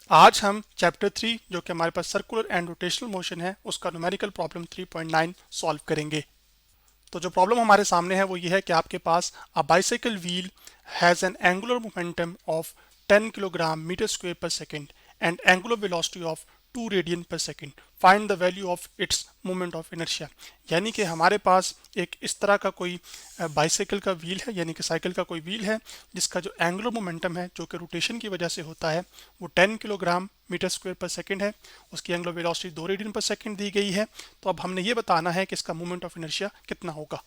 आज हम चैप्टर 3 जो कि हमारे पास सर्कुलर एंड रोटेशनल मोशन है उसका न्यूमेरिकल प्रॉब्लम 3.9 सॉल्व करेंगे। तो जो प्रॉब्लम हमारे सामने है वो ये है कि आपके पास a bicycle wheel has an angular momentum of 10 kilogram metre square per second and angular velocity of 2 radian per second. Find the value of its moment of inertia. यानी कि हमारे पास एक इस तरह का कोई बाइसाइकिल का व्हील है, यानी कि साइकिल का कोई व्हील है जिसका जो एंगुलर मोमेंटम है जो कि रोटेशन की वजह से होता है वो 10 kilogram metre square per second है। उसकी angular velocity 2 radian per second दी गई है। तो अब हमने ये बताना है कि इसका मोमेंट ऑफ इनर्शिया कितना होगा।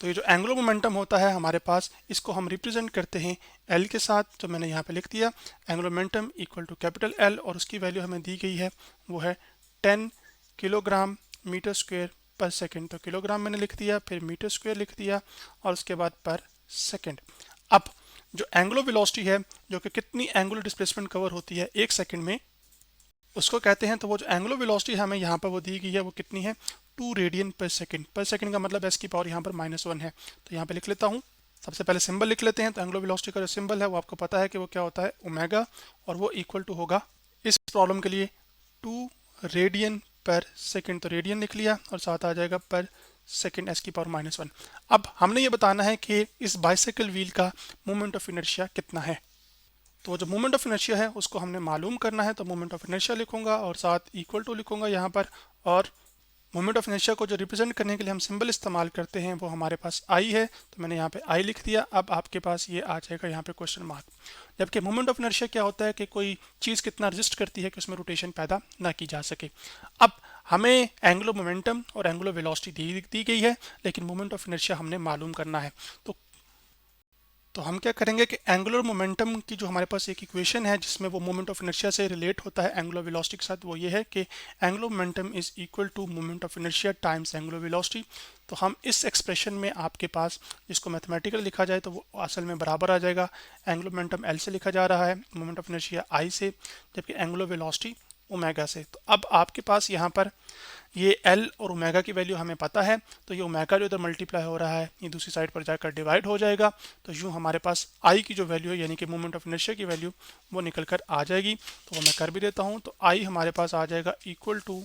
तो ये जो एंगुलर मोमेंटम होता है हमारे पास, इसको हम रिप्रेजेंट करते हैं एल के साथ, जो मैंने यहाँ पे लिख दिया। Angular momentum equal to capital L और उसकी वैल्यू हमें दी गई है वो है 10 kilogram metre square per second. तो किलोग्राम मैंने लिख दिया, फिर मीटर स्क्वायर लिख दिया और उसके बाद पर सेकंड। अब जो एंगुलर वेलोसिटी है जो कि कितनी एंगुलर डिस्प्लेसमेंट कवर होती है 1 सेकंड में, उसको कहते हैं। तो वो जो एंगुलर वेलोसिटी हमें यहाँ पर वो दी गई है वो कितनी है, 2 रेडियन पर सेकंड। पर सेकंड का मतलब एस की पावर यहाँ पर -1 है। तो यहाँ पे लिख लेता हूँ। सबसे पहले सिंबल लिख लेते हैं। तो एंगुलर वेलोसिटी का जो सिंबल है वो आपको पता है कि वो क्या होता है, ओमेगा, और वो इक्वल टू होगा इस प्रॉब्लम के लिए 2 रेडियन पर सेकंड। तो रेडियन लिख लिया और साथ आ जाएगा पर सेकंड एस की पावर -1। अब हमने ये बताना है कि इस बाइसाइकिल व्हील का मोमेंट ऑफ इनर्शिया कितना है। तो जो मोमेंट ऑफ इनर्शिया है उसको हमने मालूम करना है। तो मोमेंट ऑफ इनर्शिया लिखूंगा और साथ इक्वल टू लिखूंगा यहाँ पर। और मोमेंट ऑफ इनर्शिया को जो रिप्रेजेंट करने के लिए हम सिंबल इस्तेमाल करते हैं वो हमारे पास आई है। तो मैंने यहाँ पे आई लिख दिया। अब आपके पास ये आ जाएगा यहाँ पे क्वेश्चन मार्क। जबकि मोमेंट ऑफ इनर्शिया क्या होता है कि कोई चीज़ कितना रजिस्ट करती है कि उसमें रोटेशन पैदा ना की जा सके। अब हमें एंगुलर मोमेंटम और एंगुलर वेलोसिटी दी गई है, लेकिन मोमेंट ऑफ इनर्शिया हमने मालूम करना है। तो हम क्या करेंगे कि एंगुलर मोमेंटम की जो हमारे पास एक इक्वेशन है जिसमें वो मोमेंट ऑफ इनर्शिया से रिलेट होता है एंगुलर वेलोसिटी के साथ, वो ये है कि angular momentum is equal to moment of inertia times angular velocity. तो हम इस एक्सप्रेशन में आपके पास जिसको मैथमेटिकल लिखा जाए तो वो असल में बराबर आ जाएगा। एंगुलर मोमेंटम एल से लिखा जा रहा है, मोमेंट ऑफ इनर्शिया आई से, जबकि एंगुलर वेलोसिटी ओमेगा से। तो अब आपके पास यहाँ पर ये एल और ओमेगा की वैल्यू हमें पता है। तो ये ओमेगा जो इधर मल्टीप्लाई हो रहा है ये दूसरी साइड पर जाकर डिवाइड हो जाएगा। तो यूँ हमारे पास आई की जो वैल्यू है यानी कि मोमेंट ऑफ इनर्शिया की वैल्यू वो निकल कर आ जाएगी। तो वो मैं कर भी देता हूँ। तो आई हमारे पास आ जाएगा equal to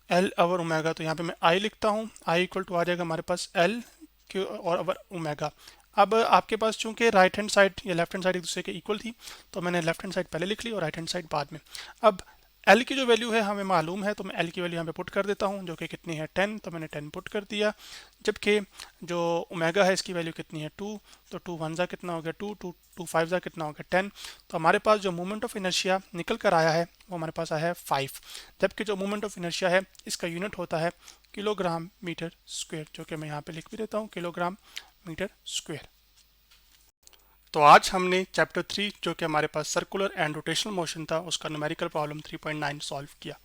L over omega. तो यहाँ पे मैं आई लिखता हूँ। आई इक्वल टू आ जाएगा हमारे पास एल और ओवर ओमेगा। अब आपके पास चूंकि राइट हैंड साइड या लेफ्ट हैंड साइड एक दूसरे के इक्वल थी तो मैंने लेफ्ट हैंड साइड पहले लिख ली और राइट हैंड साइड बाद में। अब एल की जो वैल्यू है हमें मालूम है, तो मैं एल की वैल्यू यहाँ पे पुट कर देता हूँ जो कि कितनी है 10। तो मैंने 10 पुट कर दिया। जबकि जो ओमेगा है इसकी वैल्यू कितनी है 2। तो 2 वन ज़ा कितना हो गया 2, 2 2 5 ज़ा कितना हो गया 10। तो हमारे पास जो मोमेंट ऑफ इनर्शिया निकल कर आया है वो हमारे पास आया है 5। जबकि जो मोमेंट ऑफ इनर्शिया है इसका यूनिट होता है किलोग्राम मीटर स्क्वायर, जो कि मैं यहाँ पे लिख भी देता हूँ किलोग्राम मीटर स्क्वायर। तो आज हमने चैप्टर 3 जो कि हमारे पास सर्कुलर एंड रोटेशनल मोशन था उसका न्यूमेरिकल प्रॉब्लम 3.9 सॉल्व किया।